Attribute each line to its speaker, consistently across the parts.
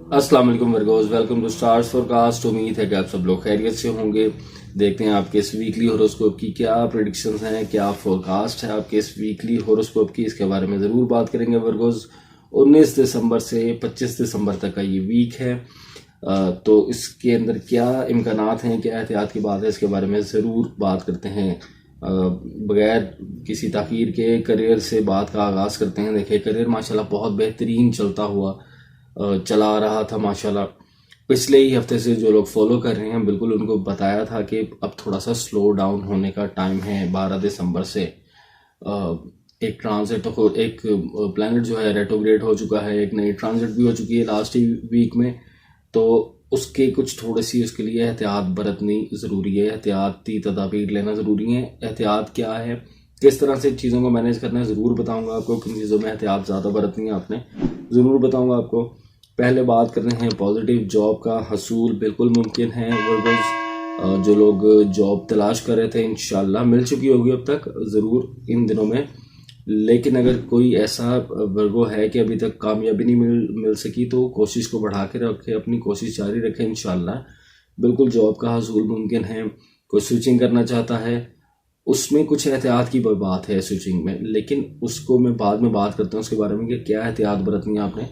Speaker 1: अस्सलाम वालेकुम Virgos, welcome to stars forecast. उम्मीद है कि आप सब लोग खैरियत से होंगे। देखते हैं आपके इस वीकली होरोस्कोप की क्या प्रेडिक्शंस हैं, क्या फोरकास्ट है आपके इस वीकली होरोस्कोप की। इसके बारे में ज़रूर बात करेंगे वर्गोस। 19 दिसंबर से 25 दिसंबर तक का ये वीक है, तो इसके अंदर क्या इम्कानात हैं, क्या एहतियात की बात है, इसके बारे में ज़रूर बात करते हैं। बगैर किसी ताख़ीर के करियर से बात का आगाज़ करते हैं। देखिए, करियर माशाल्लाह बहुत बेहतरीन चलता हुआ चला आ रहा था माशाल्लाह। पिछले ही हफ्ते से जो लोग फॉलो कर रहे हैं, बिल्कुल उनको बताया था कि अब थोड़ा सा स्लो डाउन होने का टाइम है। 12 दिसंबर से एक ट्रांजिट हो, एक प्लैनेट जो है रेट्रोग्रेड हो चुका है, एक नई ट्रांजिट भी हो चुकी है लास्ट ही वीक में। तो उसके कुछ थोड़ी सी उसके लिए एहतियात बरतनी ज़रूरी है, एहतियाती तदाबीर लेना ज़रूरी है। एहतियात क्या है, किस तरह से चीज़ों को मैनेज करना है, ज़रूर बताऊंगा आपको। किन चीज़ों में एहतियात ज़्यादा बरतनी है आपने, ज़रूर बताऊंगा आपको। पहले बात करते हैं पॉजिटिव जॉब का हसूल बिल्कुल मुमकिन है वर्गोस। जो लोग जॉब तलाश कर रहे थे, इंशाल्लाह मिल चुकी होगी अब तक ज़रूर इन दिनों में। लेकिन अगर कोई ऐसा वर्गो है कि अभी तक कामयाबी नहीं मिल सकी, तो कोशिश को बढ़ा के रखे, अपनी कोशिश जारी रखें। इंशाल्लाह बिल्कुल जॉब का हसूल मुमकिन है। कोई स्विचिंग करना चाहता है, उसमें कुछ एहतियात की बात है स्विचिंग में, लेकिन उसको मैं बाद में बात करता हूँ उसके बारे में कि क्या एहतियात बरतनी है आपने।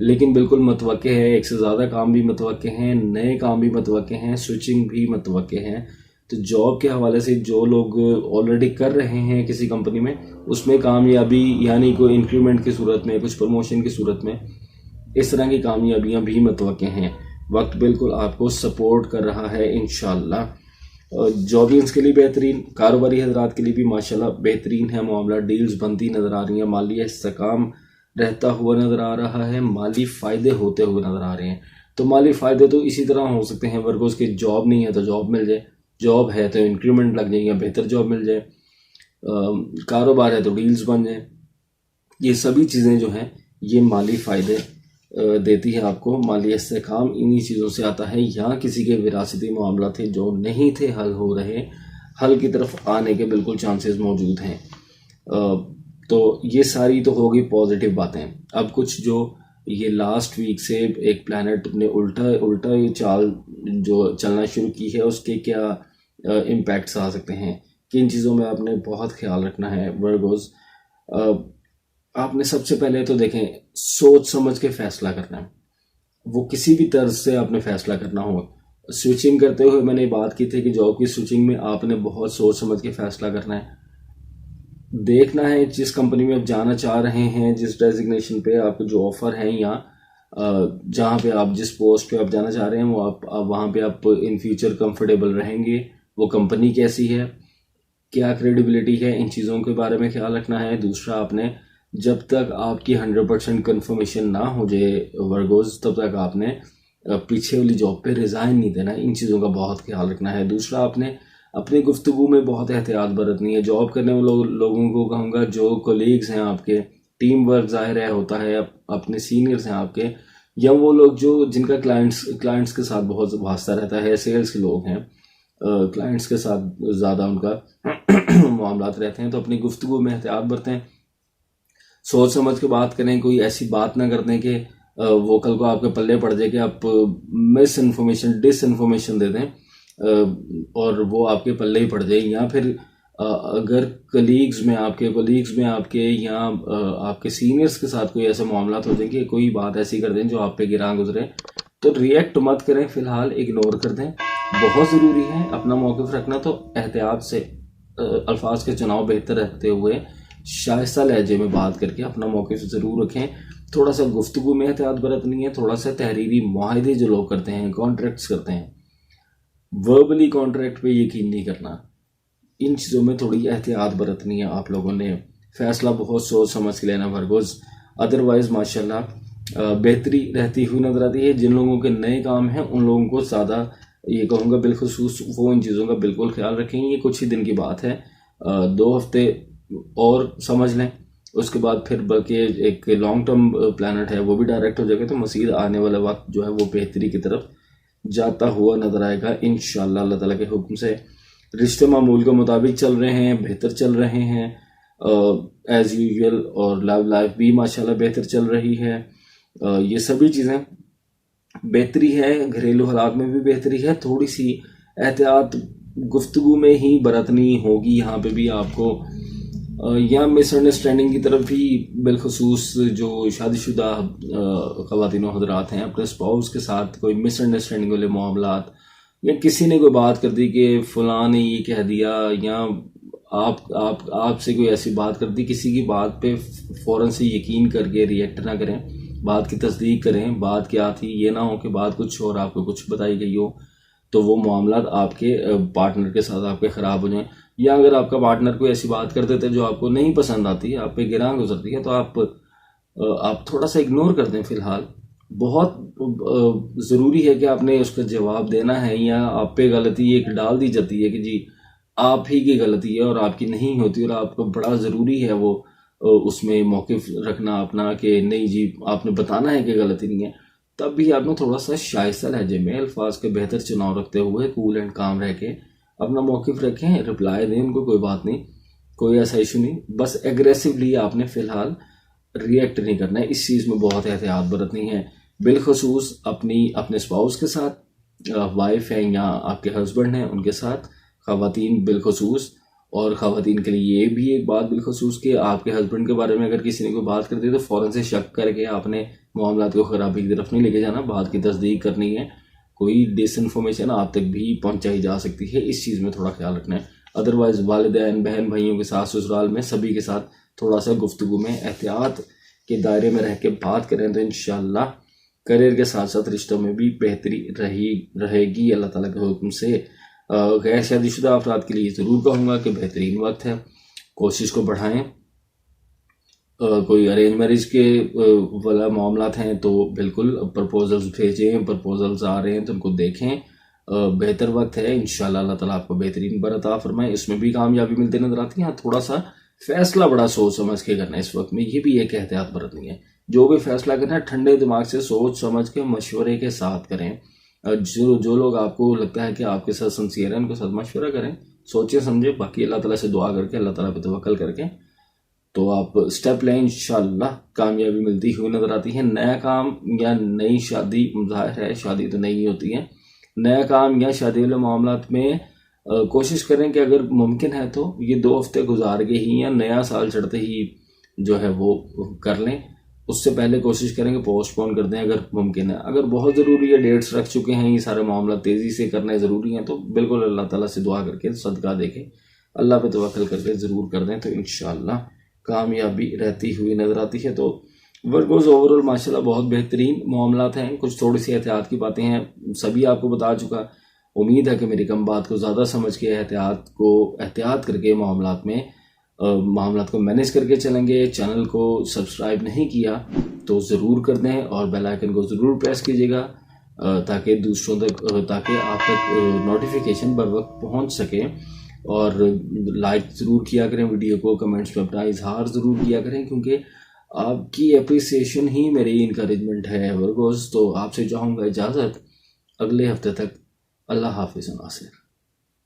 Speaker 1: लेकिन बिल्कुल मतवक्के है, एक से ज़्यादा काम भी मतवक्के हैं, नए काम भी मतवक्के हैं, स्विचिंग भी मतवक्के हैं। तो जॉब के हवाले से जो लोग ऑलरेडी कर रहे हैं किसी कंपनी में, उसमें कामयाबी यानी कोई इंक्रीमेंट की सूरत में, कुछ प्रमोशन की सूरत में, इस तरह की कामयाबियां भी मतवक्के हैं। वक्त बिल्कुल आपको सपोर्ट कर रहा है इंशाल्लाह। जॉबियंस के लिए बेहतरीन, कारोबारी हजरात के लिए भी माशाल्लाह बेहतरीन है मामला। डील्स बनती नज़र आ रही हैं, माली इस्तेकाम रहता हुआ नज़र आ रहा है, माली फ़ायदे होते हुए नज़र आ रहे हैं। तो माली फ़ायदे तो इसी तरह हो सकते हैं वर्गोस के, जॉब नहीं है तो जॉब मिल जाए, जॉब है तो इंक्रीमेंट लग जाए या बेहतर जॉब मिल जाए, कारोबार है तो डील्स बन जाए। ये सभी चीज़ें जो हैं ये माली फ़ायदे देती है आपको। माली इस्तेकाम इन्हीं चीज़ों से आता है। यहाँ किसी के विरासती मामला थे जो नहीं थे हल हो रहे, हल की तरफ आने के बिल्कुल चांसेस मौजूद हैं। तो ये सारी तो होगी पॉजिटिव बातें। अब कुछ जो ये लास्ट वीक से एक प्लैनेट ने उल्टा उल्टा ये चाल जो चलना शुरू की है, उसके क्या इम्पैक्ट्स आ सकते हैं, किन चीज़ों में आपने बहुत ख्याल रखना है वर्गोस। आपने सबसे पहले तो देखें, सोच समझ के फैसला करना है। वो किसी भी तर्ज से आपने फैसला करना हो। स्विचिंग करते हुए मैंने बात की थी कि जॉब की स्विचिंग में आपने बहुत सोच समझ के फैसला करना है। देखना है जिस कंपनी में आप जाना चाह रहे हैं, जिस डेजिग्नेशन पे आपको जो ऑफर है, या जहाँ पे आप जिस पोस्ट पे आप जाना चाह रहे हैं, वो आप वहाँ पे आप इन फ्यूचर कंफर्टेबल रहेंगे, वो कंपनी कैसी है, क्या क्रेडिबिलिटी है, इन चीज़ों के बारे में ख्याल रखना है। दूसरा, आपने जब तक आपकी 100% कन्फर्मेशन ना हो जाए वर्गोज, तब तक आपने पीछे वाली जॉब पे रिज़ाइन नहीं देना। इन चीज़ों का बहुत ख्याल रखना है। दूसरा, आपने अपनी गुफ्तगू में बहुत एहतियात बरतनी है। जॉब करने वाले लोगों को कहूँगा, जो कोलीग्स हैं आपके, टीम वर्क ज़ाहिर है होता है, अपने सीनियर्स हैं आपके, या वो लोग जो जिनका क्लाइंट्स के साथ बहुत वास्ता रहता है, सेल्स के लोग हैं, क्लाइंट्स के साथ ज़्यादा उनका मामलात रहते हैं, तो अपनी गुफ्तगू में एहतियात बरतें, सोच समझ के बात करें। कोई ऐसी बात ना कर दें कि वो कल को आपके पल्ले पड़ जाए कि आप मिस इन्फॉर्मेशन, डिस इन्फॉर्मेशन दे दें और वो आपके पल्ले ही पड़ जाए। या फिर अगर कोलीग्स में आपके या आपके सीनियर्स के साथ कोई ऐसे मामला हो जाए कि कोई बात ऐसी कर दें जो आप पे गिरा गुजरे, तो रिएक्ट मत करें, फिलहाल इग्नोर कर दें। बहुत ज़रूरी है अपना मौक़िफ़ रखना, तो एहतियात से अल्फाज के चुनाव बेहतर रखते हुए शाइस्ता लहजे में बात करके अपना मौक़िफ़ ज़रूर रखें। थोड़ा सा गुफ्तगू में एहतियात बरतनी है। थोड़ा सा तहरीरी मुआहदे जो लोग करते हैं, कॉन्ट्रैक्ट्स करते हैं, वर्बली कॉन्ट्रैक्ट पे यकीन नहीं करना। इन चीज़ों में थोड़ी एहतियात बरतनी है आप लोगों ने। फैसला बहुत सोच समझ के लेना वर्गोज। अदरवाइज माशाल्लाह बेहतरी रहती हुई नजर आती है। जिन लोगों के नए काम हैं, उन लोगों को ज़्यादा ये कहूँगा बिलखुसूस वो इन चीज़ों का बिल्कुल ख्याल रखें। ये कुछ ही दिन की बात है, 2 हफ्ते और समझ लें, उसके बाद फिर बल्कि एक लॉन्ग टर्म प्लानट है वो भी डायरेक्ट हो जाएगा। तो मज़ीद आने वाला वक्त जो है वो बेहतरी की तरफ जाता हुआ नजर आएगा इंशाअल्लाह अल्लाह ताला के हुक्म से। रिश्ते मामूल के मुताबिक चल रहे हैं, बेहतर चल रहे हैं एज़ यूजुअल, और लव लाइफ भी माशाल्लाह बेहतर चल रही है। ये सभी चीज़ें बेहतरी है, घरेलू हालात में भी बेहतरी है। थोड़ी सी एहतियात गुफ्तगू में ही बरतनी होगी यहाँ पे भी आपको, या मिसअंडरस्टैंडिंग की तरफ भी बिलखसूस जो शादीशुदा ख़वातीन व हज़रात हैं, अपने स्पाउस के साथ कोई मिसअंडरस्टैंडिंग वाले मामलात, या किसी ने कोई बात कर दी कि फ़लाँ ने ये कह दिया, या आपसे कोई ऐसी बात कर दी, किसी की बात पे फ़ौरन से यकीन करके रिएक्ट ना करें, बात की तस्दीक करें। बात क्या थी, ये ना हो कि बात कुछ और आपको कुछ बताई गई हो, तो वो मामलात आपके पार्टनर के साथ आपके ख़राब हो जाएं। या अगर आपका पार्टनर कोई ऐसी बात कर देते जो आपको नहीं पसंद आती है, आप पे गिरां गुजरती है, तो आप थोड़ा सा इग्नोर कर दें फ़िलहाल। बहुत ज़रूरी है कि आपने उसका जवाब देना है, या आप पे गलती एक डाल दी जाती है कि जी आप ही की गलती है और आपकी नहीं होती, और आपको बड़ा ज़रूरी है वो उसमें मौक़िफ़ रखना अपना कि नहीं जी आपने बताना है कि गलती नहीं है। तब भी आपने थोड़ा सा शाइस्ता लहजे में अल्फाज के बेहतर चुनाव रखते हुए कूल एंड काम रह के अपना मौक़िफ़ रखें, रिप्लाई दें उनको, कोई बात नहीं, कोई ऐसा इशू नहीं। बस एग्रेसिवली आपने फ़िलहाल रिएक्ट नहीं करना है, इस चीज़ में बहुत एहतियात बरतनी है। बिलखसूस अपने स्पाउस के साथ, वाइफ है या आपके हस्बैंड हैं उनके साथ, ख़वातीन बिलखसूस। और ख़वातीन के लिए ये भी एक बात बिलखसूस कि आपके हस्बैंड के बारे में अगर किसी ने कोई बात कर दी तो फ़ौरन से शक करके आपने मामलात को ख़राबी की तरफ नहीं लेके जाना, बात की तस्दीक करनी है। कोई डिसइंफॉर्मेशन आप तक भी पहुंचाई जा सकती है, इस चीज़ में थोड़ा ख्याल रखना है। अदरवाइज़ वालिदैन, बहन भाइयों के साथ, ससुराल में सभी के साथ थोड़ा सा गुफ्तगू में एहतियात के दायरे में रह के बात करें तो इंशाअल्लाह करियर के साथ साथ रिश्तों में भी बेहतरी रहेगी अल्लाह ताला के हुक्म से। गैर शादीशुदा अफराद के लिए ज़रूर कहूँगा कि बेहतरीन वक्त है, कोशिश को बढ़ाएं। कोई अरेंज मैरिज के वाला मामलात हैं तो बिल्कुल प्रपोजल्स भेजें, प्रपोजल्स आ रहे हैं तो उनको देखें। बेहतर वक्त है, इंशाल्लाह अल्लाह ताला आपको बेहतरीन बरता फरमाए। इसमें भी कामयाबी मिलती नजर आती है। थोड़ा सा फैसला बड़ा सोच समझ के करना है इस वक्त में, ये भी एक एहतियात बरतनी है। जो भी फैसला करना है ठंडे दिमाग से सोच समझ के मशवरे के साथ करें। जो लोग आपको लगता है कि आपके साथ सिंसियर है उनके साथ मशवरा करें, सोचे समझे, बाकी अल्लाह ताला से दुआ करके, अल्लाह ताला पे तवक्कल करके तो आप स्टेप लें, इंशाल्लाह कामयाबी मिलती हुई नजर आती है। नया काम या नई शादी, जाहिर है शादी तो नहीं होती है, नया काम या शादी वाले मामलात में कोशिश करें कि अगर मुमकिन है तो ये 2 हफ्ते गुजार के ही या नया साल चढ़ते ही जो है वो कर लें। उससे पहले कोशिश करें कि पोस्टपोन कर दें अगर मुमकिन है। अगर बहुत ज़रूरी है, डेट्स रख चुके हैं, ये सारे मामला तेज़ी से करने ज़रूरी हैं, तो बिल्कुल अल्लाह ताला से दुआ करके सदका देके अल्लाह पे तवक्कल करके ज़रूर कर दें, तो इंशाअल्लाह कामयाबी रहती हुई नज़र आती है। तो वर्गोज़ ओवरऑल माशाल्लाह बहुत बेहतरीन मामलात हैं। कुछ थोड़ी सी एहतियात की बातें हैं, सभी आपको बता चुका। उम्मीद है कि मेरी कम बात को ज़्यादा समझ के एहतियात करके मामलात को मैनेज करके चलेंगे। चैनल को सब्सक्राइब नहीं किया तो ज़रूर कर दें और बेल आइकन को ज़रूर प्रेस कीजिएगा ताकि ताकि आप तक नोटिफिकेशन बर वक्त पहुँच सके। और लाइक ज़रूर किया करें वीडियो को, कमेंट्स में अपना इजहार ज़रूर किया करें, क्योंकि आपकी अप्रिसिएशन ही मेरी इनकरेजमेंट है वर्गोज़। तो आपसे चाहूँगा इजाज़त, अगले हफ्ते तक अल्लाह हाफिज़ नासिर।